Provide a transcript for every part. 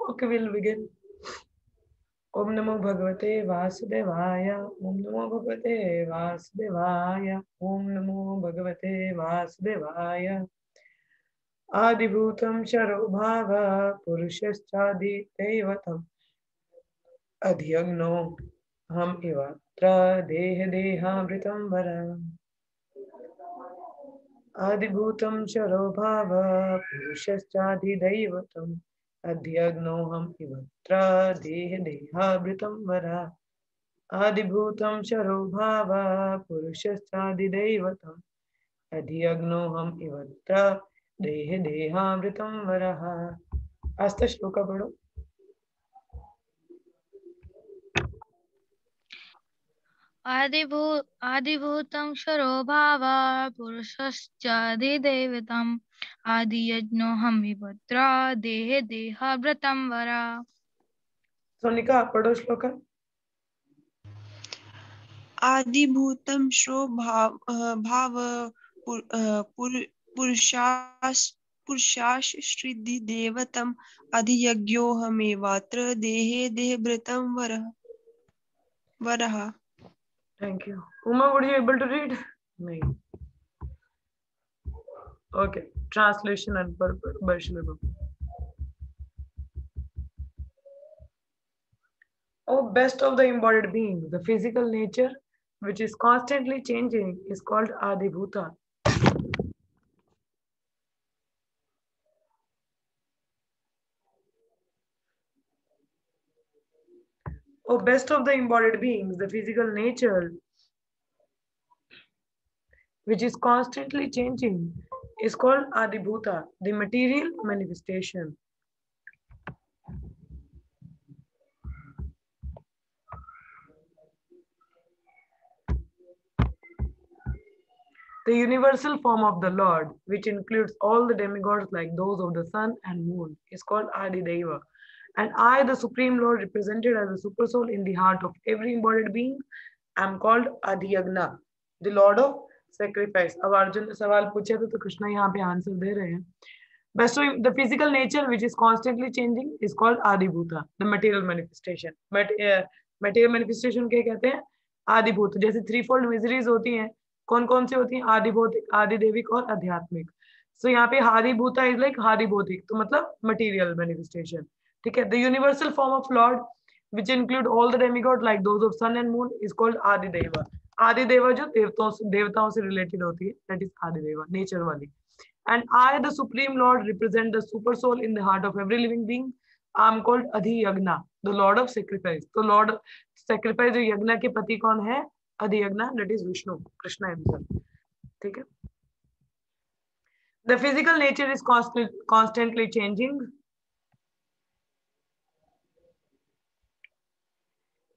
Okay, we'll begin. Om Namo Bhagavate Vasudevaya. Om Namo Bhagavate Vasudevaya. Om Namo Bhagavate Vasudevaya. Adibhutam Sharo Bhava Purushasthadi Devatam Adhyagno Ham Iva Tra Deha Dehamritam Varam Adibhutam Sharo Bhava Purushasthadi Devatam Adhyagnoham Ivatra Deha Dehamritam Vara Adibhutam Sharo Bhava Purushasthadi Devatam Adhyagnoham Ivatra Deha Dehamritam Varaha. Asta shloka padho. आदिभूतं क्षरो भावा पुरुषश्चादिदैवतम् आदियज्ञोऽहं विभद्रा देहे देहाभृतं वरा. Sonika padho shloka. आदिभूतं Shri भाव पुरुषाश्रिदिदेवतम् अधियज्ञोऽहमेवात्र देहे देहभृतं वरः. Thank you. Uma, would you able to read? No. Okay. Translation and Vaishnav. Oh, best of the embodied being, the physical nature, which is constantly changing, is called Adibhuta. Oh, best of the embodied beings, the physical nature, which is constantly changing, is called Adibhuta, the material manifestation. The universal form of the Lord, which includes all the demigods like those of the sun and moon, is called Adideva. And I, the Supreme Lord, represented as a supersoul in the heart of every embodied being, am called Adhyagna, the Lord of sacrifice. अब अर्जुन ने सवाल पूछा तो कृष्णा यहाँ पे answer दे रहे हैं. Best of the physical nature, which is constantly changing, is called Adibhuta, the material manifestation. But material manifestation क्या कहते हैं? आदिभूत. जैसे threefold miseries होती हैं, कौन कौन सी होती हैं? आदिभौतिक, आदिदेविक और आध्यात्मिक. सो यहाँ पे हादिभूता इज लाइक हादिभौतिक, तो मतलब मटेरियल मैनिफेस्टेशन. ठीक है. The universal form of Lord which include all the demigods like those of sun and moon is called Adideva. Adideva जो देवताओं से related होती है, that is Adideva, nature वाली. And I, the Supreme Lord, represent the super soul in the heart of every living being. I am called Adhiyagna, the Lord of sacrifice. तो Lord sacrifice जो यज्ञ के पति कौन है? Adhiyagna, that is Vishnu, Krishna himself. ठीक है. The physical nature is constantly changing.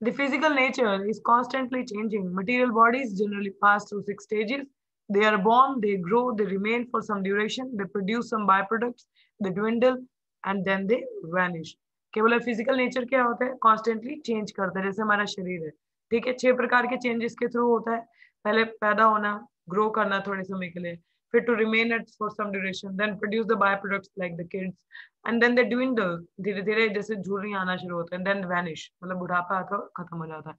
The physical nature is constantly changing. Material bodies generally pass through 6 stages. They are born, they grow, they remain for some duration, they produce some byproducts, they dwindle, and then they vanish. केवल physical nature क्या होता है? Constantly change करता है. जैसे हमारा शरीर है, ठीक है, 6 प्रकार के चेंजेस के थ्रू होता है. पहले पैदा होना, ग्रो करना थोड़े समय के लिए, फिर to remain at for some duration, then produce the byproducts like the kids, and then they dwindle, धीरे धीरे जैसे झुर्री आना शुरू होता है, देन वैनिश, मतलब बुढ़ापा आता है, खत्म हो जाता है.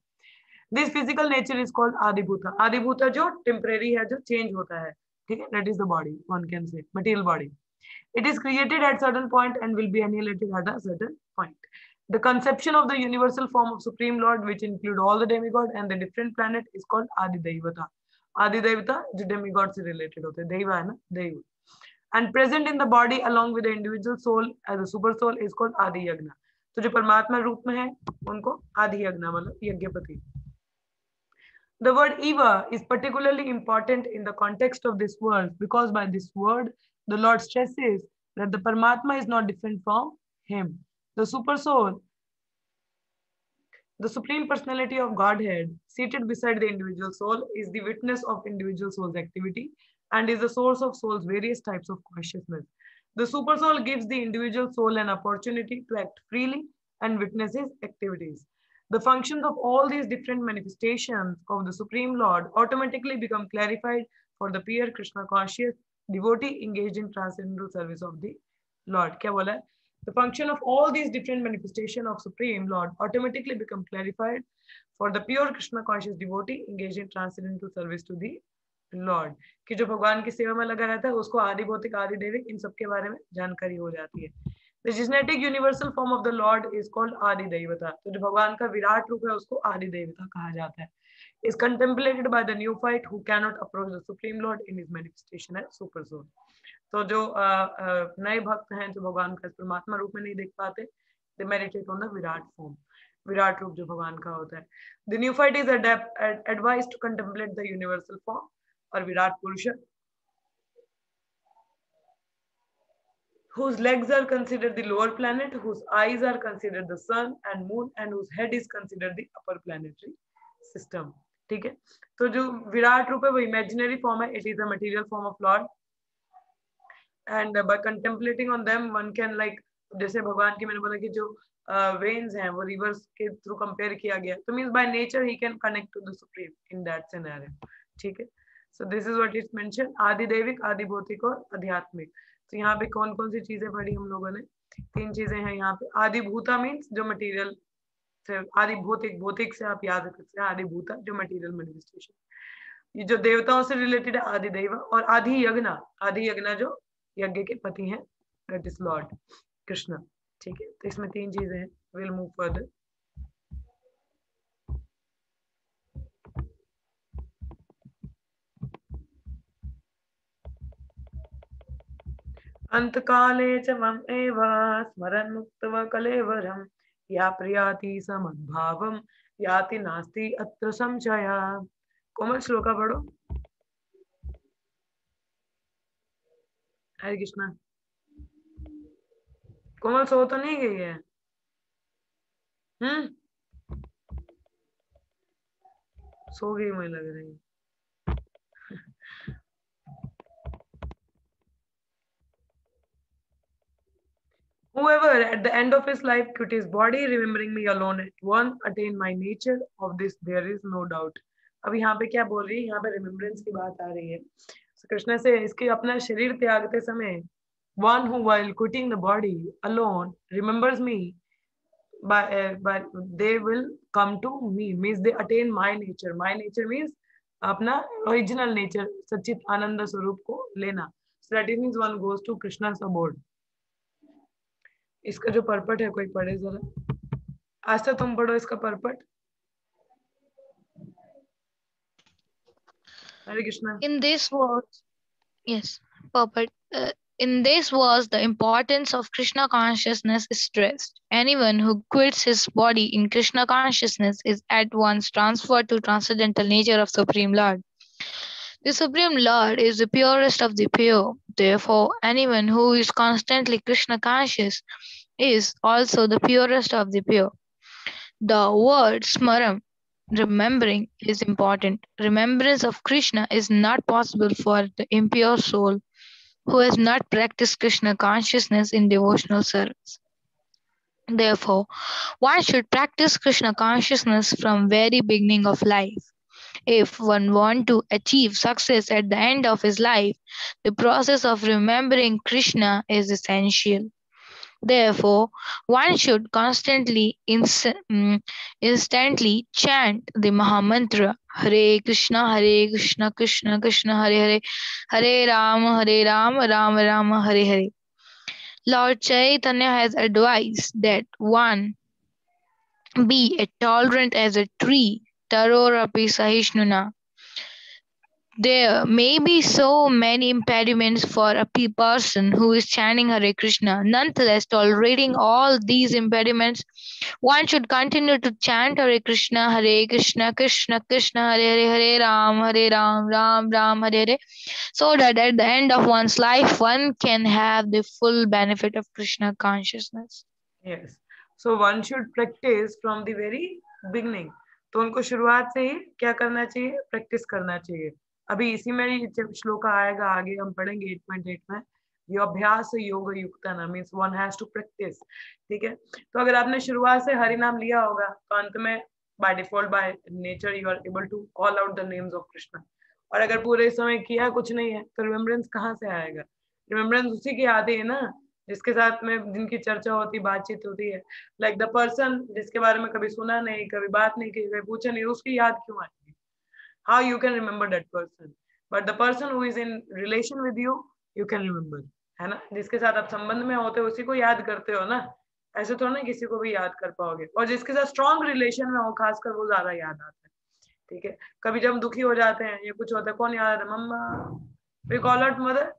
This physical nature is called आदिभूता. आदिभूता जो टेम्परेरी है, जो चेंज होता है, ठीक है, that is the body, one can say material body. It is created at certain point and will be annihilated at a certain point. The conception of the universal form of Supreme Lord, which include all the demigods and the different planet, is called Adidevata. Adidevata जो demigod से related होते हैं, देवा है ना, देव. And present in the body along with the individual soul as a super soul is called Adi Yagna. तो जो परमात्मा रूप में है, उनको आदि यज्ञ मतलब यज्ञपति. The word Eva is particularly important in the context of this world because by this word, the Lord stresses that the Paramatma is not different from him. The super soul, the supreme personality of Godhead, seated beside the individual soul, is the witness of individual soul's activity and is the source of soul's various types of consciousness. The super soul gives the individual soul an opportunity to act freely and witness his activities. The functions of all these different manifestations of the Supreme Lord automatically become clarified for the pure Krishna conscious devotee engaged in transcendental service of the Lord. क्या बोला है? The function of all these different manifestations of Supreme Lord automatically become clarified for the pure Krishna conscious devotee engaged in transcendental service to the Lord. कि जो भगवान की सेवा में लगा रहता है उसको आदि भौतिक आदि दैविक इन सब के बारे में जानकारी हो जाती है. The genetic universal form of the Lord is called Adi Devata. तो जो भगवान का विराट रूप है उसको आदि देवता कहा जाता है. Is contemplated by the neophyte who cannot approach the Supreme Lord in his manifestation as super soul. तो जो नए भक्त हैं जो भगवान का परमात्मा रूप में नहीं देख पाते, they meditate on the Virat form. Virat रूप जो भगवान का होता है. The neophyte is advised to contemplate the universal form और विराट पुरुष whose legs are considered the lower planet, whose eyes are considered the sun and moon, and whose head is considered the upper planetary system. ठीक है. तो जो विराट रूप है वो imaginary form है. It is a material form of Lord. And by contemplating on them, one can like जैसे भगवान की मैंने बोला कि जो veins हैं वो rivers के through compare किया गया. तो means by nature he can connect to the supreme in that scenario. ठीक है. So this is what is mentioned. आदि दैविक, आदि भौतिक और आध्यात्मिक. तो यहाँ पे कौन कौन सी चीजें पढ़ी हम लोगों ने? 3 चीजें हैं यहाँ पे. आदि भूता मीन्स जो मटेरियल से, आदि भौतिक, भौतिक से आप याद रख सकते हैं. आदि भूता जो मटेरियल मैनिफेस्टेशन. ये जो देवताओं से रिलेटेड है आदि दैव. और आदि यज्ञ, आदि यज्ञ जो यज्ञ के पति हैं, दैट इज लॉर्ड कृष्ण. ठीक है. तो इसमें 3 चीजें हैं. Will move further. अंतकाले च मम एव स्मरन् मुक्तव कलेवरं या प्रियाति समद्भावं याति नास्ति अत्र संशय. कोमल श्लोका पढ़ो. हरे कृष्णा. कोमल सो तो नहीं गई है? सो गई मुझे लग रही है. Whoever at the end of his life quit his body, remembering me alone at one, attain my nature. Of this there is no doubt. अब यहाँ पे क्या बोल रही है? यहाँ पे रिमेम्बरेंस की बात आ रही है. कृष्ण से इसके अपना शरीर त्यागते समय, one who while quitting the body alone remembers me, but they will come to me. Means they attain my nature. My nature means अपना original nature, सच्चित आनंद स्वरूप को लेना. So that means one goes to Krishna's abode. इसका जो purport है कोई पढ़े जरा. आस्था तुम पढ़ो इसका purport. Hare Krishna. In this was, yes, purport. In this was the importance of Krishna consciousness is stressed. Anyone who quits his body in Krishna consciousness is at once transferred to transcendental nature of Supreme Lord. The Supreme Lord is the purest of the pure. Therefore, anyone who is constantly Krishna conscious is also the purest of the pure. The word smaram, remembering, is important. Remembrance of Krishna is not possible for the impure soul who has not practiced Krishna consciousness in devotional service. Therefore, one should practice Krishna consciousness from very beginning of life. If one wants to achieve success at the end of his life, the process of remembering Krishna is essential. Therefore, one should constantly, instantly chant the Mahamantra Hare Krishna, Krishna Krishna, Hare Hare, Hare Rama, Rama Rama, Hare Hare. Lord Chaitanya has advised that one be as tolerant as a tree, Tarorapi Sahishnuna. There may be so many impediments for a person who is chanting Hare Krishna. Nonetheless, tolerating all these impediments, one should continue to chant Hare Krishna, Krishna Krishna, Hare Hare, Hare Ram, Ram Ram, Hare Hare, so that at the end of one's life, one can have the full benefit of Krishna consciousness. Yes. So one should practice from the very beginning. तो उनको शुरुआत से ही क्या करना चाहिए? Practice करना चाहिए. अभी इसी में श्लोक आएगा, आगे हम पढ़ेंगे 8.8 में. ये अभ्यास योग युक्त ना, means one has to practise. ठीक है. तो अगर आपने शुरुआत से हरि नाम लिया होगा तो अंत में by default by nature you are able to call out the names of Krishna. और अगर पूरे समय किया कुछ नहीं है तो रिमेम्बरेंस कहाँ से आएगा? रिमेम्बरेंस उसी की आती है ना जिसके साथ में जिनकी चर्चा होती, बातचीत होती है, लाइक द पर्सन जिसके बारे में कभी सुना नहीं, कभी बात नहीं की, कभी पूछा नहीं, उसकी याद क्यों आएगी? How you can remember that person, but the person who is in relation with you can remember, है ना? जिसके साथ आप संबंध में होते हो उसी को याद करते हो ना, ऐसे थोड़ा ना किसी को भी याद कर पाओगे। और जिसके साथ स्ट्रॉन्ग रिलेशन में हो खासकर, वो ज्यादा याद आता है, ठीक है? कभी जब हम दुखी हो जाते हैं या कुछ होता है, कौन याद है? मम्मा, वी कॉल आउट मदर,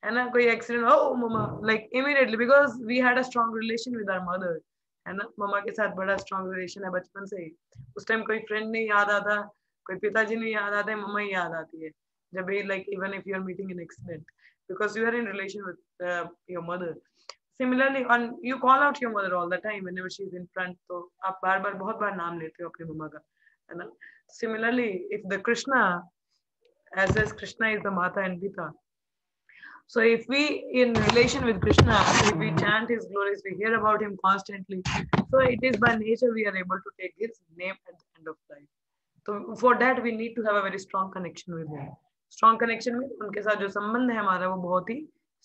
है ना? कोई एक्सीडेंट हो, मम्मा, like immediately, because we had a strong relation with our mother, है ना? मम्मा के साथ बड़ा स्ट्रॉन्ग रिलेशन है बचपन से ही। उस टाइम कोई फ्रेंड नहीं याद आता, कोई पिताजी नहीं याद आते, मम्मा ही याद आती है जब भी, like even if you are meeting in accident, because you are in relation with your mother. Similarly, on you call out your mother all the time whenever she is in front, तो आप बार बार बहुत बार नाम लेते हो अपनी मम्मा का, है ना? Similarly, if the Krishna, as Krishna is the Mata and Pita, so if we in relation with Krishna, if we chant his glories, we hear about him constantly, so it is by nature we are able to take his name at the end of life. तो for that we need to have a very strong connection with him. Strong connection में उनके साथ जो संबंध है हमारा, वो बहुत ही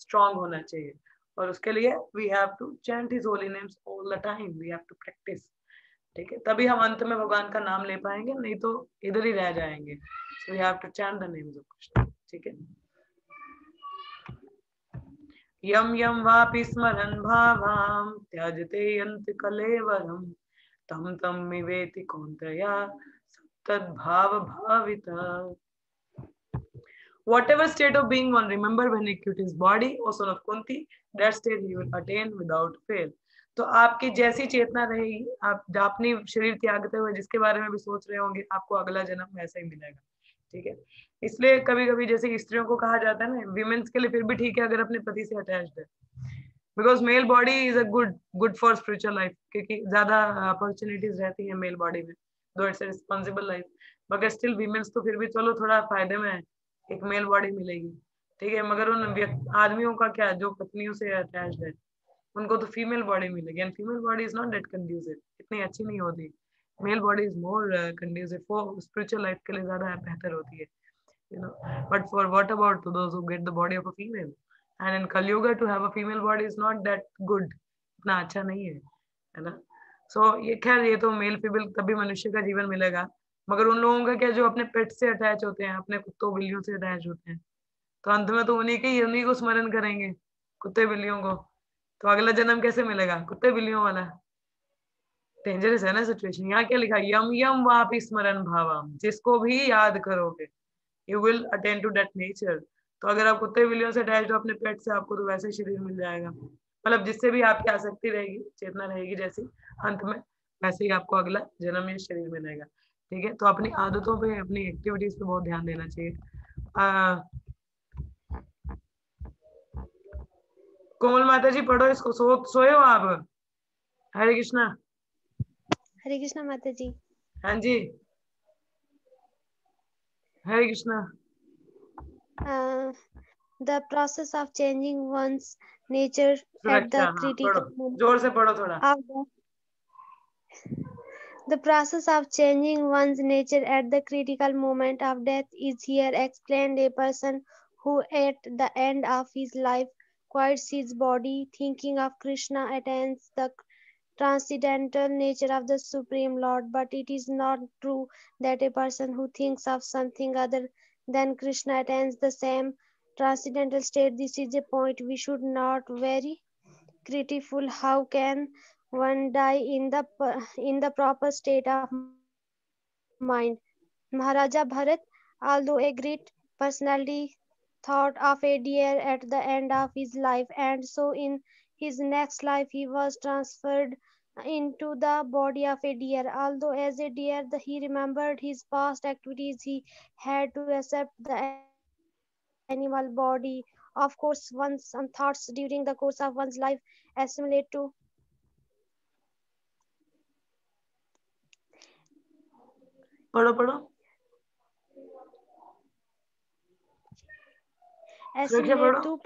strong होना चाहिए, और उसके लिए we have to chant his holy names all the time, we have to practice, ठीक है? तभी हम अंत में भगवान का नाम ले पाएंगे, नहीं तो इधर ही रह जाएंगे। So we have to chant the names of Krishna, ठीक है? यम यम वापि स्मरन् भावाम त्यजते यन्ति कलेवरम तम तम विवेति कौन्तेय तद्भाव भाविता। Whatever state of being one remember when he quit his body, O son of Kunti, that state he will attain without fail. तो आपकी जैसी चेतना रहेगी, आप अपनी शरीर त्यागते हुए जिसके बारे में भी सोच रहे होंगे, आपको अगला जन्म वैसा ही मिलेगा, ठीक है? इसलिए कभी कभी जैसे स्त्रियों को कहा जाता है ना, विमेन्स के लिए फिर भी ठीक है अगर अपने पति से अटैच्ड है, because male body is a good for spiritual life, क्योंकि ज्यादा अपॉर्चुनिटीज रहती है मेल बॉडी में, दो इट्स रिस्पॉन्सिबल लाइफ, मगर स्टिल वीमेन्स तो फिर भी चलो थोड़ा फायदे में है, एक मेल बॉडी मिलेगी, ठीक है? मगर उन आदमियों का क्या, जो पत्नियों से अटैच्ड है, उनको तो फीमेल बॉडी मिलेगी, and female body is not that conducive, इतनी अच्छी नहीं होती। Male body is more conducive for spiritual life के लिए, ज्यादा बेहतर होती है, you know. But for what about to those who get the body of a female, and in Kali Yuga to have a female body is not that good, इतना अच्छा नहीं है ना? So ये खैर, ये तो मेल फीमेल तभी मनुष्य का जीवन मिलेगा, मगर उन लोगों का क्या जो अपने पेट से अटैच होते हैं, अपने कुत्तों बिल्लियों से अटैच होते हैं, तो अंत में तो उन्हीं को स्मरण करेंगे, कुत्ते बिल्लियों को, तो अगला जन्म कैसे मिलेगा? कुत्ते बिल्लियों वाला। डेंजरस है ना सिचुएशन। यहाँ क्या लिखा? यम यम वापि स्मरण भावम, जिसको भी याद करोगे you will attain to that nature। तो अगर आप कुत्ते बिल्लियों से अटैच हो अपने पेट से, आपको तो वैसे शरीर मिल जाएगा, मतलब जिससे भी आपकी आसक्ति रहेगी, चेतना रहेगी जैसी, अंत में वैसे ही आपको अगला जन्म या शरीर मिलेगा, ठीक है? तो अपनी आदतों पे, अपनी एक्टिविटीज पे बहुत ध्यान देना चाहिए। कोमल माता जी पढ़ो इसको, सोए हो आप? हरे कृष्णा। हरे कृष्णा माता जी। हाँ जी, हरे Krishna. The process of changing one's nature at the critical moment जोर से पढ़ो थोड़ा। The process of changing one's nature at the critical moment of death is here explained. A person who at the end of his life quiets his body, thinking of Krishna, attains the transcendental nature of the Supreme Lord. But it is not true that a person who thinks of something other than Krishna attains the same transcendental state. This is a point we should not very critical. How can one die in the proper state of mind? Maharaja Bharat, although a great personality, thought of a deer at the end of his life, and so in his next life he was transferred into the body of a deer. Although as a deer he remembered his past activities, he had to accept the animal body. Of course, one's thoughts during the course of one's life assimilate to पढ़ो पढ़ो। assimilate to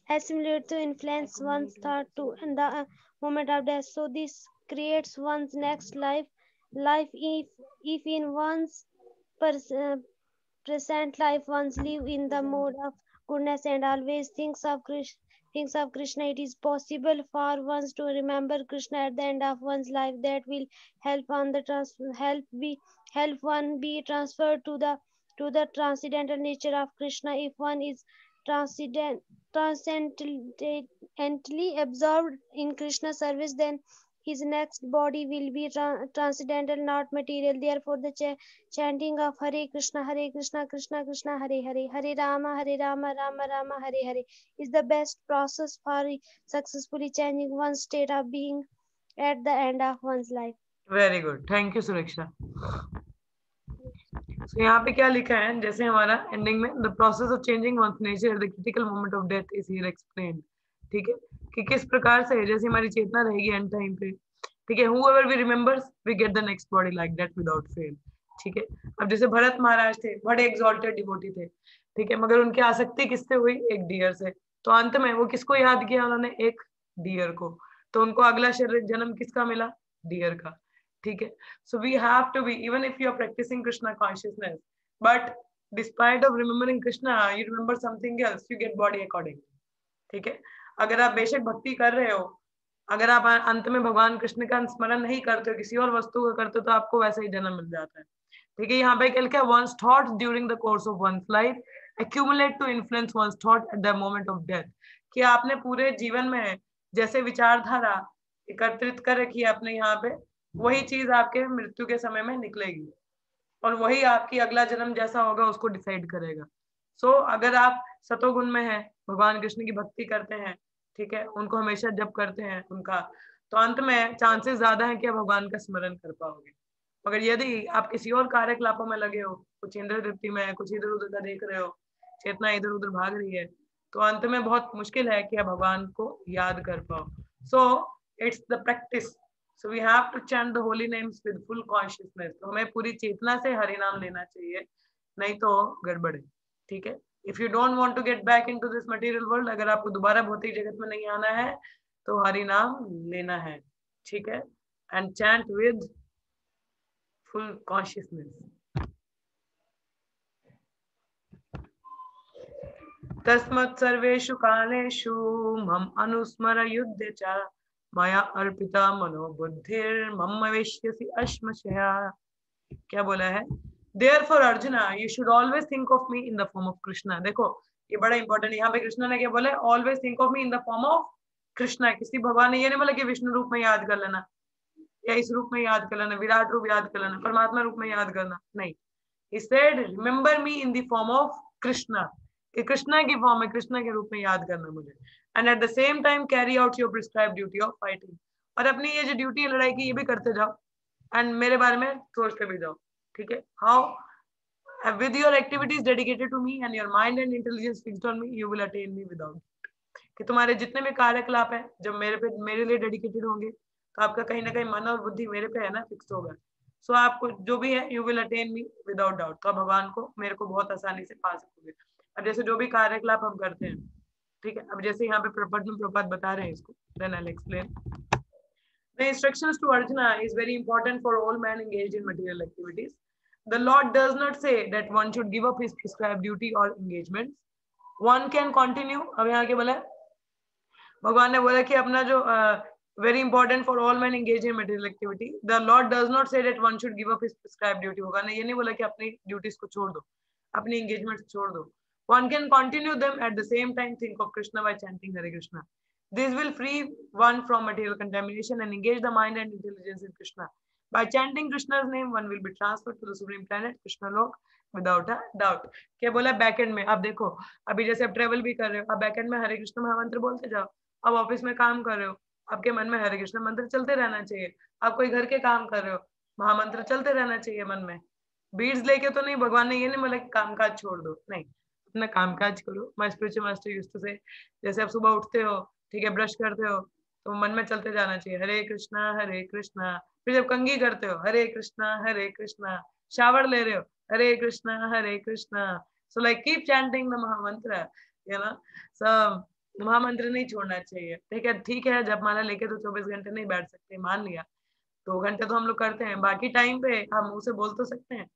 assimilate to influence one's thought to the moment of death. So this creates one's next life. If in one's present life, one's live in the mode of goodness and always thinks of Krishna. It is possible for ones to remember Krishna at the end of one's life. That will help on the help one be transferred to the transcendental nature of Krishna. If one is transcendently absorbed in Krishna service, then his next body will be transcendental, not material. Therefore, the chanting of Hare Krishna, Krishna Krishna, Hare Hare, Hare Rama, Rama Rama, Hare Hare is the best process for successfully changing one's state of being at the end of one's life. Very good, thank you सुरक्षा। So, यहाँ पे क्या लिखा है, जैसे हमारा ending में the process of changing one's nature at the critical moment of death is here explained. ठीक है, कि किस प्रकार से जैसे हमारी चेतना रहेगी एंड टाइम पे, ठीक है, whoever we remembers we get the next body like that without fail। ठीक है, अब जैसे भरत महाराज थे, बड़े एग्जॉल्टेड डिवोटी थे, ठीक है, मगर उनकी आसक्ति किससे हुई? एक डियर से। तो अंत में वो किसको याद किया उन्होंने? एक डियर को। तो उनको अगला शरीर जन्म किसका मिला? डियर का। ठीक है, so we have to be, even if you are practicing Krishna consciousness, but despite of remembering Krishna, you remember something else, you get body accordingly। ठीक है, अगर आप बेशक भक्ति कर रहे हो, अगर आप अंत में भगवान कृष्ण का स्मरण नहीं करते हो, किसी और वस्तु का करते हो, तो आपको वैसे ही जन्म मिल जाता है। ठीक है, यहाँ पे क्या लिखा है? one's thoughts during the course of one's life accumulate to influence one's thought at the moment of death। कि आपने पूरे जीवन में जैसे विचारधारा एकत्रित कर रखी है अपने यहाँ पे, वही चीज आपके मृत्यु के समय में निकलेगी और वही आपकी अगला जन्म जैसा होगा उसको डिसाइड करेगा। सो अगर आप सतोगुण में हैं, भगवान कृष्ण की भक्ति करते हैं, ठीक है, उनको हमेशा जप करते हैं उनका, तो अंत में चांसेस ज्यादा है कि आप भगवान का स्मरण कर पाओगे। मगर यदि आप किसी और कार्यकलापों में लगे हो, कुछ इंद्र तृप्ति में, कुछ इधर उधर का देख रहे हो, चेतना इधर उधर भाग रही है, तो अंत में बहुत मुश्किल है कि आप भगवान को याद कर पाओ। So it's the practice. So we have to chant the holy names with full consciousness। तो हमें पूरी चेतना से हरि नाम लेना चाहिए, नहीं तो गड़बड़ है। ठीक है, if you don't want to get back into this material world, अगर आपको दोबारा भौतिक जगत में नहीं आना है, तो हरि नाम लेना है। ठीक है, and chant with full consciousness। तस्मत् सर्वेषु कालेषु मम अनुस्मर युद्धे च माया अर्पिता मनोबुद्धिर मम वेश्यसि अश्मशया। क्या बोला है? Therefore arjuna you should always think of me in the form of Krishna। देखो ये बड़ा इंपॉर्टेंट, यहाँ पे कृष्ण ने क्या बोला? Always think of me in the form of Krishna। किसी भगवान ने ये नहीं बोला कि विष्णु रूप में याद कर लेना, या इस रूप में याद कर लेना, विराट रूप याद कर लेना, परमात्मा रूप में याद करना, नहीं। He said remember me in the form of Krishna, कि कृष्णा की फॉर्म में, कृष्णा के रूप में याद करना मुझे। And at the same time carry out your prescribed duty of fighting. और अपनी ये जो ड्यूटी है लड़ाई की, ये भी करते जाओ एंड मेरे बारे में सोचते भी जाओ। ठीक है, how with your activities dedicated to me and your mind and intelligence fixed on me, you will attain me without. कि तुम्हारे जितने भी कार्यकलाप है जब मेरे लिए डेडिकेटेड होंगे, तो आपका कहीं ना कहीं मन और बुद्धि मेरे पे है ना, फिक्स होगा। सो आपको जो भी है, you will attain me without doubt. तो आप भगवान को, मेरे को बहुत आसानी से पा सकोगे। अब जैसे जो भी कार्यकलाप हम करते हैं, ठीक है, अब जैसे यहाँ पे प्रपात बता रहे हैं इसको, then I'll explain. The instructions to Arjuna is very important for all men engaged in material activities. The Lord does not say that one should give up his prescribed duty or engagements. One can continue। अब यहाँ क्या बोला है? भगवान ने बोला कि अपना जो very important for all men engaged in material activity, the Lord does not say that one should give up his prescribed duty। भगवान ने ये नहीं बोला कि अपनी ड्यूटीज को छोड़ दो, अपनी एंगेजमेंट छोड़ दो। One can continue them at the same time think of Krishna by chanting Hare Krishna। This will free one from material contamination and engage the mind and intelligence in Krishna। By chanting Krishna's name, one will be transferred to the supreme planet Krishna Lok without a doubt। क्या बोला? Back and में। अब देखो, अभी जैसे आप travel भी कर रहे हो, अब बैक एंड में हरे कृष्ण महामंत्र बोलते जाओ। अब ऑफिस में काम कर रहे हो, आपके मन में हरे कृष्ण मंत्र चलते रहना चाहिए। आप कोई घर के काम कर रहे हो, महामंत्र चलते रहना चाहिए मन में। बीड्स लेके तो नहीं, भगवान ने ये नहीं बोला कि काम काज छोड़ दो, नहीं, अपना काम काज करो। My spiritual master used to say, जैसे आप सुबह उठते हो, ठीक है, ब्रश करते हो, तो मन में चलते जाना चाहिए हरे कृष्णा हरे कृष्णा। फिर जब कंघी करते हो, हरे कृष्णा। शावर ले रहे हो, Hare Krishna. So like keep chanting the mahamantra, you know. So महामंत्र नहीं छोड़ना चाहिए। ठीक है, जब माला लेके तो 24 घंटे नहीं बैठ सकते, मान लिया, 2 घंटे तो हम लोग करते हैं, बाकी टाइम पे हम मुंह से बोल तो सकते हैं,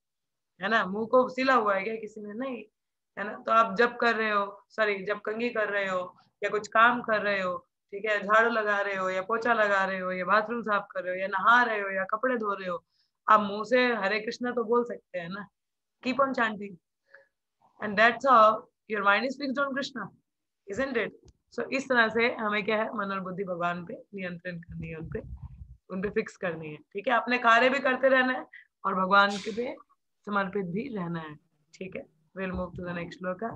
है ना, मुंह को सिला हुआ है क्या किसी ने? नहीं, है ना। तो आप जब कर रहे हो, सॉरी जब कंघी कर रहे हो या कुछ काम कर रहे हो, ठीक है, झाड़ू लगा रहे हो या पोछा लगा रहे हो या बाथरूम साफ कर रहे हो या नहा रहे हो या कपड़े धो रहे हो, आप मुंह से हरे कृष्णा तो बोल सकते हैं ना, keep on chanting, and that's how your mind is fixed on Krishna, isn't it? So इस तरह से हमें क्या है, मन और बुद्धि भगवान पे नियंत्रण करनी है, उन पे फिक्स करनी है, ठीक है। अपने कार्य भी करते रहना है और भगवान के पे समर्पित भी रहना है, ठीक है। we'll move to the next shloka.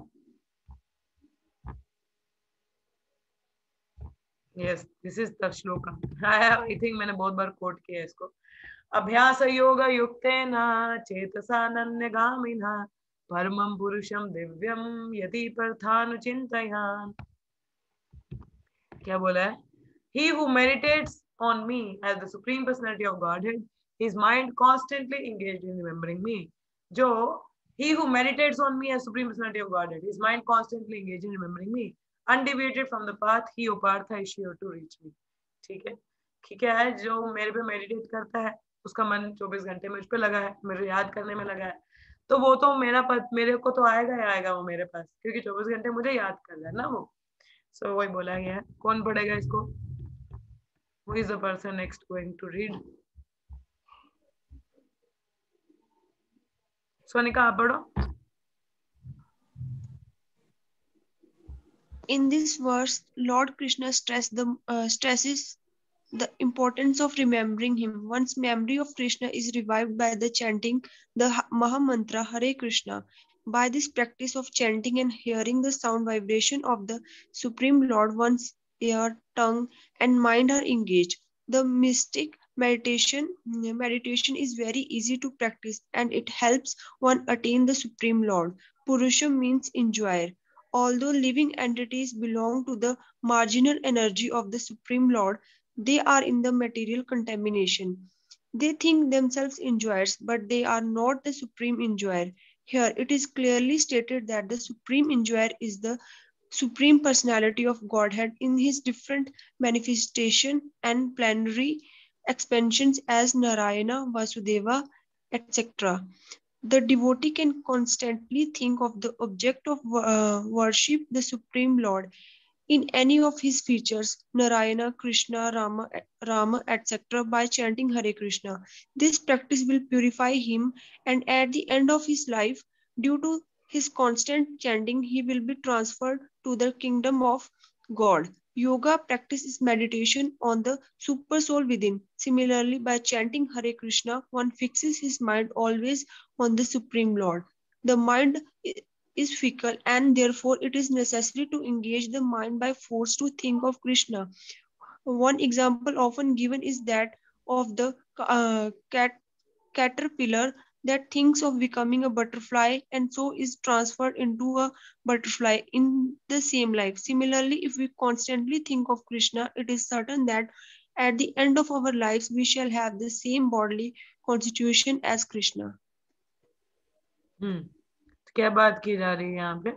yes, this is the shloka. I think मैंने बहुत बार कोट किया है इसको। अभ्यास योग युक्तेन चेतसानन्यगामिना परमं पुरुषं दिव्यं यदि पार्थानुचिन्तयान्। क्या बोला है? He who meditates on me as the supreme personality of Godhead, his mind constantly engaged in remembering me. जो he who meditates on me as supreme personality of Godhead, his mind constantly engaged in remembering me, undeviated from the path, he O Partha is sure to reach me. ठीक है, ठीक है। जो मेरे पे meditate करता है, उसका मन 24 घंटे मुझ पे लगा है, मेरे याद करने में लगा है, तो वो तो मेरे को तो आएगा ही आएगा वो मेरे पास, क्योंकि 24 घंटे मुझे याद कर रहा है ना वो। सो वही बोला गया है। कौन पढ़ेगा इसको? Who is the person next going to read? Sonika आप पढ़ो। In this verse, Lord Krishna stresses the importance of remembering him. One's memory of Krishna is revived by the chanting the Mahamantra Hare Krishna. By this practice of chanting and hearing the sound vibration of the Supreme Lord, one's ear, tongue, and mind are engaged. The mystic meditation is very easy to practice, and it helps one attain the Supreme Lord. Purusha means enjoyer. Although living entities belong to the marginal energy of the Supreme Lord, they are in the material contamination. They think themselves enjoyers, but they are not the supreme enjoyer. Here it is clearly stated that the supreme enjoyer is the supreme personality of Godhead in his different manifestation and plenary expansions as Narayana, Vasudeva, etc. The devotee can constantly think of the object of worship, the Supreme Lord, in any of his features, Narayana, Krishna, Rama, etc., by chanting Hare Krishna. This practice will purify him, and at the end of his life, due to his constant chanting, he will be transferred to the kingdom of God. Yoga practice is meditation on the super soul within. Similarly, by chanting Hare Krishna, one fixes his mind always on the Supreme Lord. The mind is fickle, and therefore it is necessary to engage the mind by force to think of Krishna. One example often given is that of the caterpillar that thinks of becoming a butterfly and so is transferred into a butterfly in the same life. Similarly, if we constantly think of Krishna, it is certain that at the end of our lives we shall have the same bodily constitution as Krishna. क्या बात की जा रही है यहाँ पे?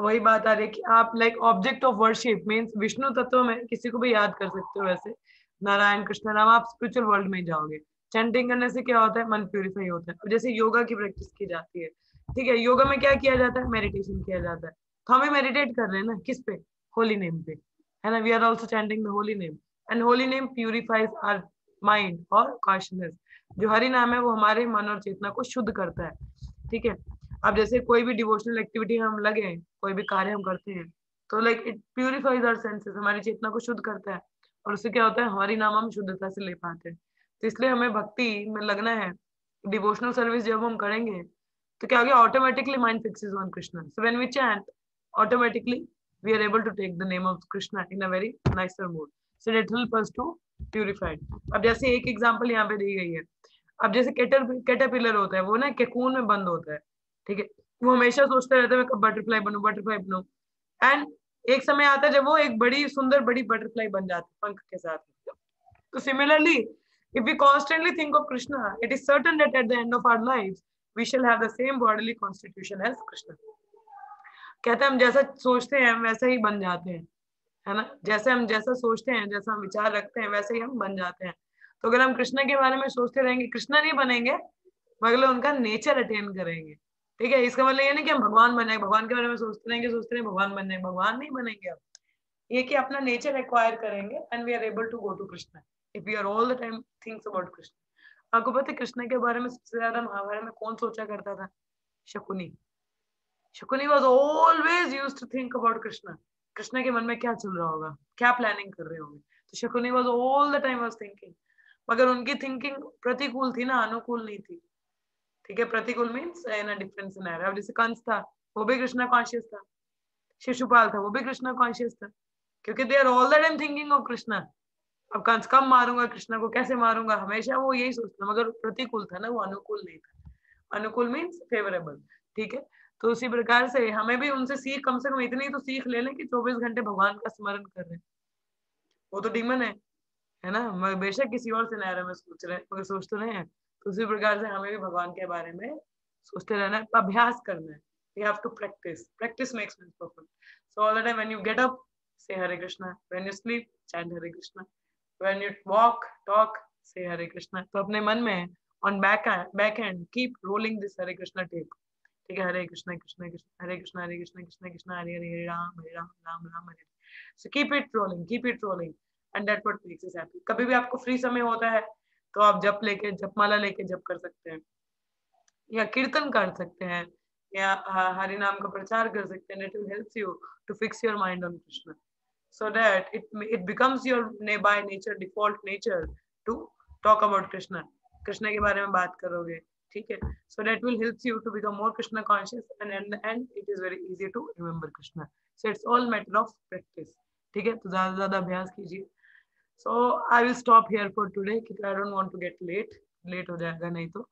वही बात आ रही है कि आप like object of worship means Vishnu तत्व में किसी को भी याद कर सकते हो। वैसे नारायण कृष्ण राम, आप स्पिरिचुअल वर्ल्ड में जाओगे। चैंटिंग करने से क्या होता है? मन प्यूरिफाई होता है। और जैसे योगा की प्रैक्टिस की जाती है, ठीक है, योगा में क्या किया जाता है? मेडिटेशन किया जाता है। तो हमें मेडिटेट कर रहे हैं ना, किस पे? होली नेम पे, है ना। We are also chanting the holy name, and holy name purifies our mind और कॉन्शियसनेस। जो हरि नाम है वो हमारे मन और चेतना को शुद्ध करता है, ठीक है। अब जैसे कोई भी डिवोशनल एक्टिविटी हम लगे हैं, कोई भी कार्य हम करते हैं, तो like it purifies our senses, हमारी चेतना को शुद्ध करता है, और उससे क्या होता है? हमारी नाम हम शुद्धता से ले पाते हैं। तो इसलिए हमें भक्ति में लगना है। डिवोशनल सर्विस जब हम करेंगे तो क्या हो गया? Automatically mind fixes on Krishna. So when we chant, automatically we are able to take the name of Krishna in a very nicer mood, so it help us to purified. अब जैसे एक एग्जांपल यहाँ पे दी गई है। अब जैसे कैटरपिलर होता है, वो ना कोकून में बंद होता है, ठीक है। वो हमेशा सोचता रहता है मैं कब बटरफ्लाई बनूं, बटरफ्लाई बनूं, एंड एक समय आता है जब वो एक बड़ी सुंदर बड़ी बटरफ्लाई बन जाती है पंख के साथ। तो similarly if we constantly think of Krishna, it is certain that at the end of our lives we shall have the same bodily constitution as Krishna. कहते हैं हम जैसा सोचते हैं हम वैसा ही बन जाते हैं, है ना। जैसे हम जैसा सोचते हैं, जैसा हम विचार रखते हैं, वैसे ही हम बन जाते हैं। तो अगर हम कृष्ण के बारे में सोचते रहेंगे, कृष्ण नहीं बनेंगे, मतलब उनका नेचर अटेन करेंगे। ठीक है, इसका मतलब ये नहीं कि हम भगवान बने, भगवान के बारे में सोचते रहेंगे भगवान बनने, भगवान नहीं बनेंगे आप। ये कि अपना नेचर एक्वायर करेंगे and we are able to go to Krishna if we are all the time thinks about Krishna. आपको पता है कृष्णा के बारे में सबसे ज्यादा महाभारत में कौन सोचा करता था? Shakuni. Shakuni was always used to think about Krishna. Krishna के मन में क्या चल रहा होगा, क्या प्लानिंग कर रहे होंगे, तो Shakuni was all the time was thinking. मगर उनकी थिंकिंग प्रतिकूल थी ना, अनुकूल नहीं थी। ठीक है, प्रतिकूल means in a different scenario. अब जैसे कंस था, वो भी कृष्णा कॉन्शियस था। शिशुपाल था, वो भी कृष्णा कॉन्शियस था, क्योंकि they are all the time thinking of Krishna. अब कंस कब मारूंगा, कृष्णा को कैसे मारूंगा, हमेशा वो यही सोचता। मगर प्रतिकूल था ना, वो अनुकूल नहीं था। अनुकूल मीन्स फेवरेबल। ठीक है, तो उसी प्रकार से हमें भी उनसे सीख, कम से कम इतनी तो सीख ले लें कि 24 घंटे भगवान का स्मरण कर रहे हैं। वो तो डीमन है ना, बेशक किसी और सिनेरियो में सोच रहे हैं, मगर सोच तो रहे हैं। तो उसी प्रकार से हमें भी भगवान के बारे में सोचते रहना है, अभ्यास करना है। We have to practice. Practice makes man perfect. So all the time when you get up, say Hare Krishna. When you sleep, chant Hare Krishna. When you walk, talk, say Hare Krishna. तो अपने मन में on back end keep rolling this Hare Krishna tape. ठीक है, हरे कृष्णा कृष्णा कृष्णा हरे कृष्णा, हरे कृष्णा कृष्णा कृष्णा हरे हरे, हरे राम राम राम हरे। So keep it rolling and that what makes us happy. कभी भी आपको free समय होता है तो आप जपमाला लेके जप कर सकते हैं, या कीर्तन कर सकते हैं, या हरि नाम का प्रचार कर सकते हैं। It will help you to fix your mind on Krishna, so that it becomes your by nature, default nature to talk about Krishna. Krishna के बारे में बात करोगे, ठीक है, so that will help you to become more Krishna conscious and it is very easy to remember Krishna. So it's all matter of practice. ठीक है, तो ज्यादा से ज्यादा अभ्यास कीजिए। So I will stop here for today क्योंकि I don't want to get late हो जाएगा नहीं तो।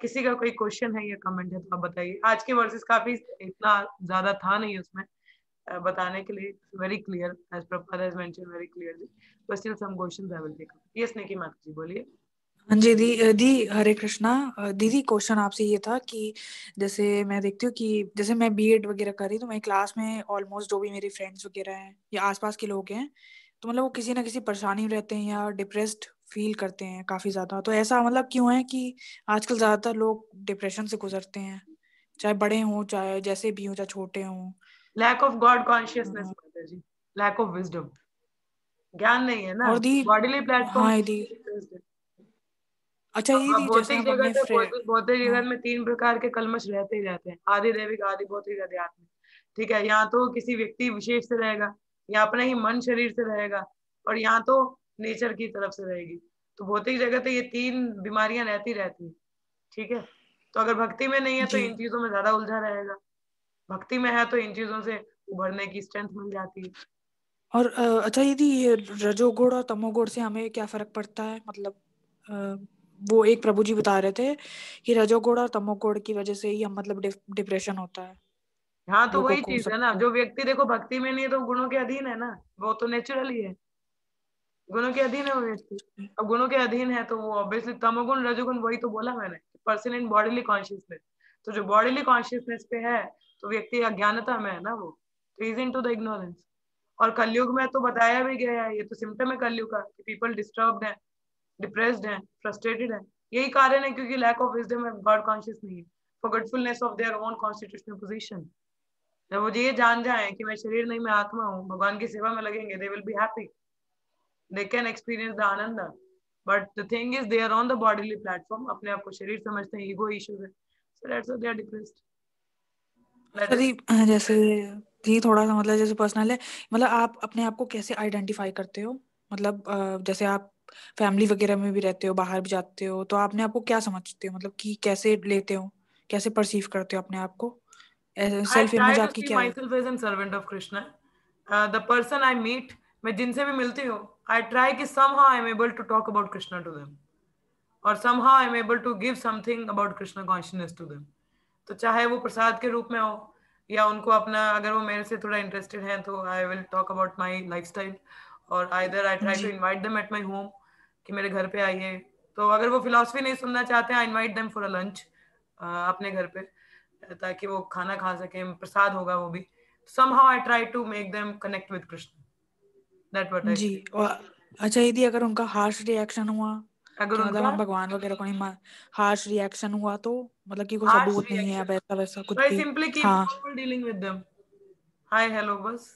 किसी का कोई क्वेश्चन है या कमेंट है तो आप बताइए। आज के वर्सेस काफी इतना ज्यादा था नहीं उसमें बताने के लिए, very clear as proper as mention, very clearly, but still some questions I will take up. Yes Niki माता जी बोलिए। हाँ जी दी हरे कृष्णा। दीदी क्वेश्चन आपसे ये था कि जैसे मैं देखती हूँ कि जैसे मैं बीएड वगैरह कर रही, तो मैं क्लास में ऑलमोस्ट जो भी मेरी फ्रेंड्स वगैरह हैं या आसपास के लोग हैं, तो मतलब वो किसी ना किसी परेशानी में रहते हैं या डिप्रेस्ड फील करते हैं काफी ज्यादा। तो ऐसा मतलब क्यों है कि आजकल ज्यादातर लोग डिप्रेशन से गुजरते हैं, चाहे बड़े हों चाहे जैसे भी हों, चाहे छोटे हों? लैक ऑफ गॉड कॉन्शियसनेस माता जी, लैक ऑफ विजडम, ज्ञान नहीं है ना, और दी बॉडीली प्लेटफॉर्म। हाँ दी अच्छा अब दीदी जैसे भौतिक हम अपने जगत है, फ्रेंड भौतिक हाँ जगत में 3 प्रकार के कलमश रहते ही रहते हैं, आदि दैविक, आदि भौतिक, आदि आत्मिक। ठीक है, यहाँ तो किसी व्यक्ति विशेष से रहेगा, या अपने ही मन शरीर से रहेगा, और यहाँ तो नेचर की तरफ से रहेगी। तो भौतिक जगत है, ये 3 बीमारियां रहती रहती हैं। ठीक है, तो अगर भक्ति में नहीं है तो जी। इन चीजों में ज्यादा उलझा रहेगा, भक्ति में है तो इन चीजों से उभरने की स्ट्रेंथ मिल जाती है। और अच्छा दीदी ये रजोगुण और तमोगुण से हमें क्या फर्क पड़ता है? मतलब वो एक प्रभु जी बता रहे थे कि रजोगुण और तमोगुण की वजह से ही हम मतलब डिप्रेशन होता है हाँ, तो लोगों वही को, चीज है ना, सबको। जो व्यक्ति देखो भक्ति में नहीं है तो गुणों के अधीन है ना, वो तो नेचुरल ही है, गुणों के अधीन है वो व्यक्ति। अब गुणों के अधीन है तो वो ऑब्वियसली तमोगुण रजोगुण, वही तो बोला मैंने, पर्सन इन बॉडीली कॉन्शियसनेस। तो जो बॉडीली कॉन्शियसनेस पे है तो व्यक्ति अज्ञानता में है ना, वो तो is into the ignorance. और कलयुग में तो बताया भी गया है, ये तो सिम्टम है कलयुग का, कि पीपल डिस्टर्ब्ड है, डिप्रेस्ड है, फ्रस्ट्रेटेड है। यही कारण है क्योंकि lack of wisdom and God conscious नहीं है, forgetfulness of their own constitutional position. जब वो ये जान जाए कि मैं शरीर नहीं, मैं आत्मा हूँ, भगवान की सेवा में लगेंगे, they will be happy, they can experience the ananda, but the thing is they are on the bodily platform, अपने आप को शरीर समझते हैं, ego issues है, so that's why they are depressed। अच्छा दी जैसे दी थोड़ा सा मतलब जैसे पर्सनल है, मतलब आप अपने आप को कैसे आइडेंटिफाई करते हो? मतलब जैसे आप फैमिली वगैरह में भी रहते हो, बाहर भी जाते हो, तो आपने आपको क्या समझते हो? मतलब कि कैसे लेते हो, कैसे परसीव करते हो अपने आप को? I self try image to आपकी see क्या है? myself as a servant of Krishna. The person I meet, मैं जिनसे भी मिलती हूँ, I try कि somehow I am able to talk about Krishna to them, और somehow I am able to give something about Krishna consciousness to them। तो चाहे वो प्रसाद के रूप में हो, या उनको अपना, अगर वो मेरे से थोड़ा इंटरेस्टेड हैं तो I will talk about my life style, और आइदर आई ट्राई टू जी invite them at my home, कि मेरे घर पे आइए। तो अगर वो फिलोसफी नहीं सुनना चाहते हैं, I invite them for a lunch अपने घर पे, ताकि वो खाना खा सकें, प्रसाद होगा वो भी। somehow I try to make them connect with Krishna, that what I ji. feel। और अच्छा यदि अगर उनका हार्श रिएक्शन हुआ अगर कि मतलब उनका हम भगवान वगैरह को नहीं, हार्श रिएक्शन हुआ तो मतलब कि कोई हार्श सबूत नहीं है, रिएक्शन, वैसा वैसा कुछ तो आई भी। सिंपली कीप हाँ, normal dealing with them, hi hello बस।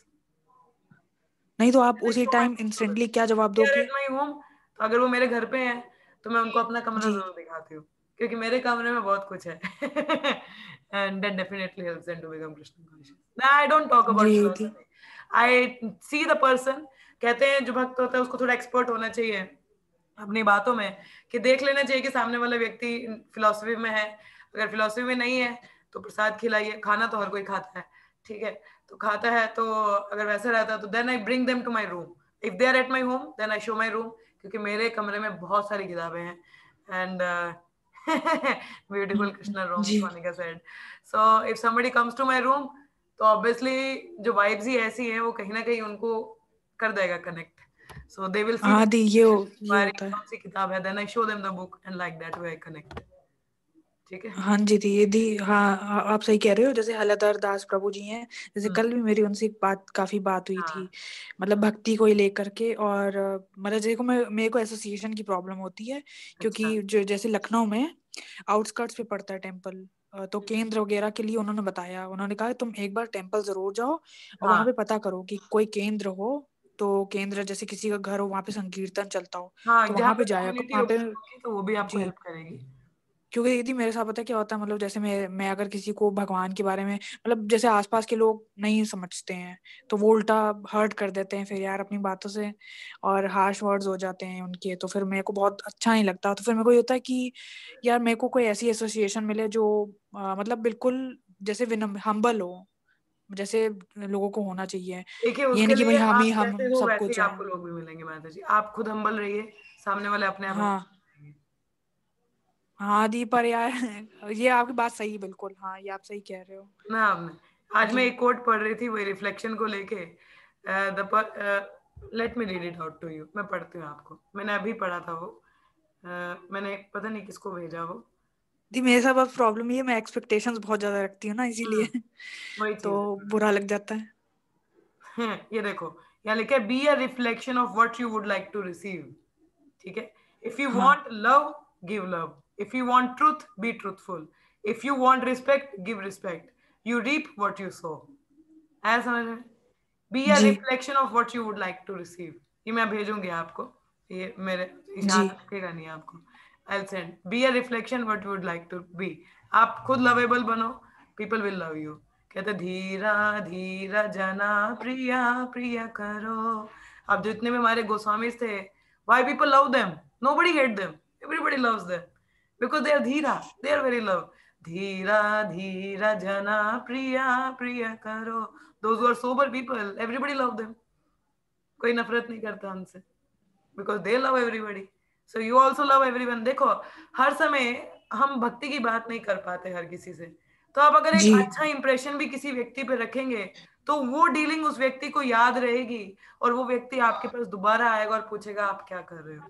नहीं तो आप I उसी show my time home to them. Instantly क्या जवाब They are दोगे? at my home, तो अगर वो मेरे घर पे हैं तो मैं उनको अपना कमरा जी जरूर दिखाती हूँ, क्योंकि मेरे कमरे में बहुत कुछ है। And that definitely helps them to become Krishna conscious. Now, I don't talk ji about the philosophy. I see the person. कहते हैं जो भक्त होता है उसको थोड़ा एक्सपर्ट होना चाहिए अपनी बातों में, कि देख लेना चाहिए कि सामने वाला व्यक्ति फिलोसफी में है। अगर फिलोसफी में नहीं है तो प्रसाद खिलाइए, खाना तो हर कोई खाता है, ठीक है, तो खाता है तो अगर वैसा रहता है तो then I bring them to my room. If they are at my home then I show my room, क्योंकि मेरे कमरे में बहुत सारी किताबें हैं। And beautiful Krishna room ji Sonika said, so if somebody comes to my room तो ऑब्वियसली जो वाइब्स ही ऐसी हैं वो कहीं ना कहीं उनको कर देगा connect, so they will see हाँ that दी, ये हमारी होता है। कौन सी किताब है, then I show them the book and like that way I connect, ठीक है। हाँ जी दी, ये दी, हाँ आप सही कह रहे हो। जैसे हलधर दास प्रभु जी हैं, जैसे कल भी मेरी उनसे काफी बात हुई थी, हाँ मतलब भक्ति को ही लेकर के। और मतलब देखो, मेरे को एसोसिएशन की प्रॉब्लम होती है, अच्छा क्योंकि जो जैसे लखनऊ में आउटस्कर्ट्स पे पड़ता है टेम्पल, तो केंद्र वगैरह के लिए उन्होंने बताया, उन्होंने कहा तुम एक बार टेम्पल जरूर जाओ और वहां हाँ पे पता करो कि कोई केंद्र हो, तो केंद्र जैसे किसी का घर हो, वहां पे संकीर्तन चलता हो, हाँ, तो जहाँ वहां पे पे जाया कम्युनिटी वहां पे। ओपन होगी तो वो भी आपको जी, हेल्प करेगी। क्योंकि दीदी मेरे साथ पता है क्या होता है, मतलब जैसे मैं अगर किसी को भगवान के बारे में, मतलब जैसे आसपास के लोग नहीं समझते हैं, तो वो उल्टा हर्ट कर देते हैं फिर यार अपनी बातों से, और हार्श वर्ड्स हो जाते हैं उनके, तो फिर मेरे को बहुत अच्छा नहीं लगता। तो फिर मेरे को ये होता है कि यार मेरे को कोई ऐसी एसोसिएशन मिले जो मतलब बिल्कुल जैसे विनम्र हम्बल हो, जैसे लोगों को होना चाहिए। देखिए ये उसके नहीं कि लिए भाई हम ही आप हम जैसे हम हो सब वैसे ही कुछ है। आपको लोग भी मिलेंगे माता जी, आप खुद हम्बल रहिए, सामने वाले अपने आप हाँ humble रहेंगे। हाँ दी, पर यार ये आपकी बात सही है बिल्कुल, हाँ ये आप सही कह रहे हो। ना आपने, आज मैं जी एक कोट पढ़ रही थी वही रिफ्लेक्शन को लेके, let me read it out to you, मैं पढ़ती हूँ आपको, मैंने अभी पढ़ा था वो, मैंने पता नहीं किसको भेजा वो। दी, मेरे साथ बस प्रॉब्लम ये, मैं एक्सपेक्टेशंस बहुत ज्यादा रखती हूँ ना, इसीलिए वही तो चीज बुरा लग जाता है। है। ये देखो, यहाँ लिखा है be a reflection of what you would like to receive, ठीक है। इफ यू हाँ want love give love, if you want truth be truthful, if you want respect give respect, you reap what you sow. ऐसा समझ में, be a जी reflection of what you would like to receive, ये मैं भेजूंगी आपको, ये मेरे जी इशारा दिखेगा नहीं आपको, I send be a reflection what you would like to be. आप खुद लवेबल बनो, पीपल विल लव यू। कहते धीरा धीरा जना प्रिया प्रिया करो। अब जितने भी हमारे गोस्वामी थे, why people love them, nobody hate them, everybody loves them because they are Dheera, they are very love। धीरा धीरा जना प्रिया प्रिया करो, those who are sober people, everybody love them, कोई नफरत नहीं करता उनसे, because they love everybody, so you also love everyone। देखो हर समय हम भक्ति की बात नहीं कर पाते हर किसी से, तो आप अगर एक जी अच्छा इंप्रेशन भी किसी व्यक्ति पे रखेंगे तो वो डीलिंग उस व्यक्ति को याद रहेगी, और वो व्यक्ति आपके पास दोबारा आएगा और पूछेगा आप क्या कर रहे हो।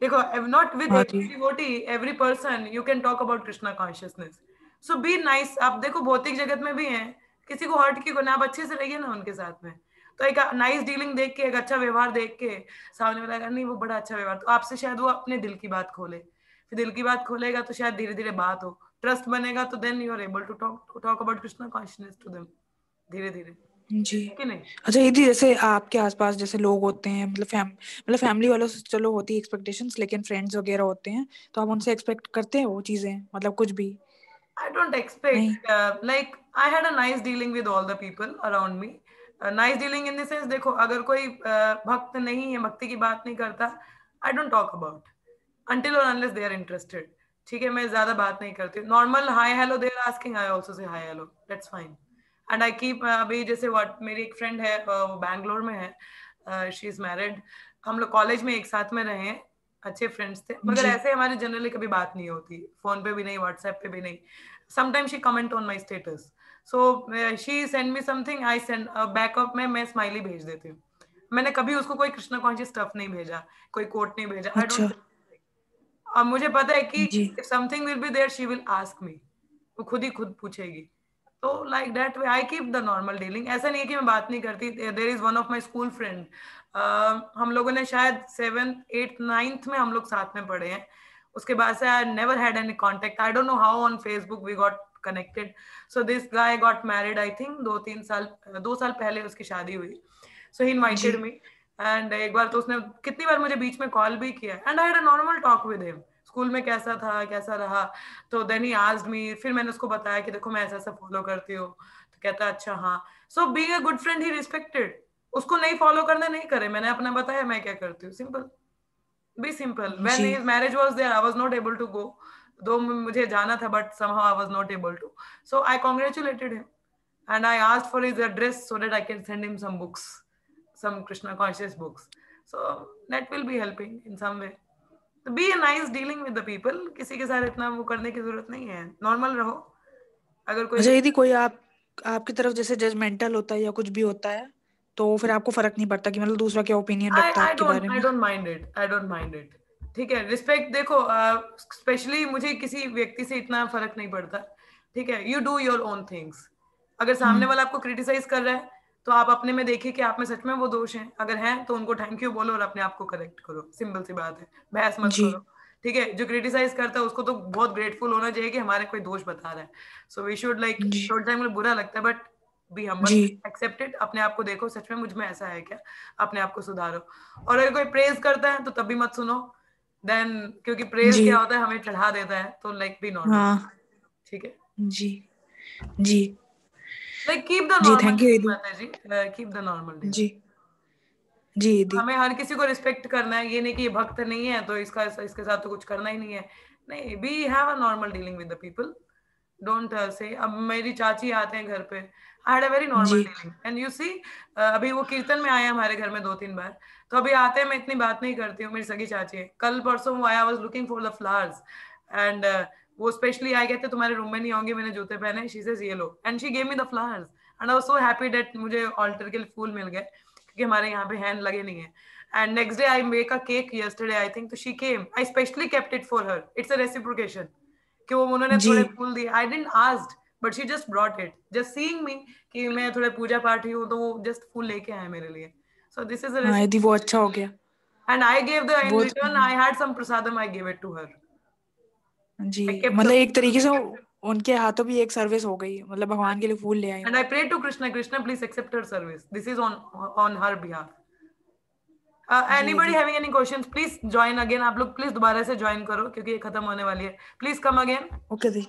देखो, not with हाँ every ji devotee, every person you can talk about Krishna consciousness, so be nice। आप देखो भौतिक जगत में भी हैं, किसी को हर्ट क्यों करना, आप अच्छे से रहिए ना उनके साथ में। तो एक नाइस डीलिंग देख के, एक अच्छा व्यवहार देख के सामने वाला लगा नहीं वो बड़ा अच्छा व्यवहार, तो आपसे शायद वो अपने दिल की बात खोले, फिर दिल की बात खोलेगा तो शायद धीरे धीरे बात हो, ट्रस्ट बनेगा, तो then you are able to talk about Krishna consciousness to them, धीरे धीरे, जी। है कि नहीं। अच्छा यदि जैसे आपके आसपास जैसे लोग होते हैं, मतलब फैमिली वालों से चलो होती है एक्सपेक्टेशंस, लेकिन फ्रेंड्स वगैरह होते हैं, तो आप उनसे एक्सपेक्ट करते हो वो चीजें, मतलब कुछ भी? I don't नहीं expect, like I had a nice dealing with all the people around me. Nice dealing in the sense, देखो अगर कोई भक्त नहीं है, भक्ति की बात नहीं करता, I don't talk about until or unless they are interested, ठीक है, मैं ज्यादा बात नहीं करती, normal hi hello they are asking, I also say hi hello, that's fine. And I keep, अभी जैसे व्हाट, मेरी एक फ्रेंड है वो बैंगलोर में है, शी इज मैरिड, हम लोग कॉलेज में एक साथ में रहे हैं, अच्छे फ्रेंड्स थे, मगर जी ऐसे हमारी जनरली कभी बात नहीं होती, फोन पे भी नहीं, व्हाट्सएप पे भी नहीं। Sometime she comment on my status, so she send me something, I send backup में मैं स्माइली भेज देती हूँ। मैंने कभी उसको कोई कृष्णा कॉन्शियस स्टफ नहीं भेजा, कोई कोट नहीं भेजा, आई अच्छा डोंट। मुझे पता है कि जी if something will be there she will ask me, वो खुद ही खुद पूछेगी, तो like that way I keep the normal dealing. ऐसा नहीं है कि मैं बात नहीं करती. There is one of my school friend, हम लोगों ने शायद 7th 8th 9th में हम लोग साथ में पढ़े हैं. उसके बाद से I never had any contact. I don't know how on Facebook we got connected. So this guy got married, I think 2 साल पहले उसकी शादी हुई. सो ही इनवाइटेड मी, एंड एक बार तो उसने कितनी बार मुझे बीच में कॉल भी किया, and I had a normal talk with him. School में कैसा था, कैसा रहा. तो देन ही आस्क्ड मी. फिर मैंने उसको बताया कि देखो मैं ऐसा ऐसा फॉलो करती हूँ. तो कहता अच्छा हाँ. So being a good friend he respected. उसको नहीं फॉलो करना नहीं करे, मैंने अपना बताया मैं क्या करती हूँ. Simple, be simple. When his marriage was there I was not able to go, though मुझे जाना था, but somehow I was not able to. So I congratulated him and I asked for his address so that I can send him some books, some Krishna conscious books. So that will be helping in some way. So be a nice dealing with the people. किसी के साथ इतना वो करने की जरूरत नहीं है. नॉर्मल रहो. अगर कोई अच्छा, यदि कोई आपकी तरफ जैसे जजमेंटल होता है या कुछ भी होता है, तो फिर आपको फर्क नहीं पड़ता कि मतलब दूसरा क्या ओपिनियन रखता है आपके बारे में? I don't mind it. I don't mind it. ठीक है. रिस्पेक्ट देखो, स्पेशली मुझे किसी व्यक्ति से इतना फर्क नहीं पड़ता. ठीक है. You do your own things. अगर सामने वाला आपको क्रिटिसाइज कर रहा है तो आप अपने में देखिए कि आप में सच में वो दोष हैं. अगर हैं तो उनको थैंक यू बोलो और अपने आप को करेक्ट करो. सिंपल सी बात है. बहस मत जी. करो. ठीक है. जो क्रिटिसाइज करता है उसको तो बहुत ग्रेटफुल होना चाहिए कि हमारे कोई दोष बता रहा है. सो वी शुड लाइक, जी. थोड़ा टाइम में बुरा लगता है बट बी हम्बल, जी. Accept it. अपने आप को देखो सच में मुझ में ऐसा है क्या, अपने आप को सुधारो. और अगर कोई प्रेज करता है तो तभी मत सुनो. देन क्योंकि प्रेज जी. क्या होता है, हमें चढ़ा देता है. तो लाइक बी नॉर्मल. हाँ. ठीक है. जी. जी. लाइक कीप द जी. नॉर्मल थैंक यू डीलिंग यदि. माता जी. Keep the normal dealing. जी. जी यदि. हमें हर किसी को रिस्पेक्ट करना है. ये नहीं कि ये भक्त नहीं है तो इसके साथ तो कुछ करना ही नहीं है. नहीं, we have a normal dealing with the people. Don't say. अब मेरी चाची आते हैं घर पे, I had a very normal जी. डीलिंग. एंड यू सी, अभी वो कीर्तन में आए हमारे घर में 2-3 बार. तो अभी आते हैं, मैं इतनी बात नहीं करती हूँ. मेरी सगी चाची है. कल परसों वो आया, I was looking for the flowers, and वो स्पेशली आए, कहते तुम्हारे रूम में नहीं होंगे, मैंने जूते पहने. शी सेज ये लो, and she gave me the flowers. And I was so happy that मुझे ऑल्टर के फूल मिल गए, क्योंकि हमारे यहाँ पे हैंड लगे नहीं है. And next day I make a cake yesterday, I think. So she came. I specially kept it for her. It's a reciprocation. कि वो उन्होंने जी. थोड़े फूल दिए. I didn't ask, but she just brought it. Just seeing me कि मैं थोड़े पूजा पाठी हूँ, तो वो just फूल लेके आए मेरे लिए. So this is a हाँ, यदि वो reciprocation. अच्छा हो गया. And I gave the, in वो return I had some prasadam, I gave it to her. Ji. I kept मतलब the, एक तरीके से उनके हाथों भी एक सर्विस हो गई. मतलब भगवान के लिए फूल ले आए. and I prayed to Krishna, Krishna please accept her service. This is on her behalf. Anybody having any questions, please join again. आप लोग प्लीज दोबारा से ज्वाइन करो क्योंकि ये खत्म होने वाली है. Please come again. Okay the.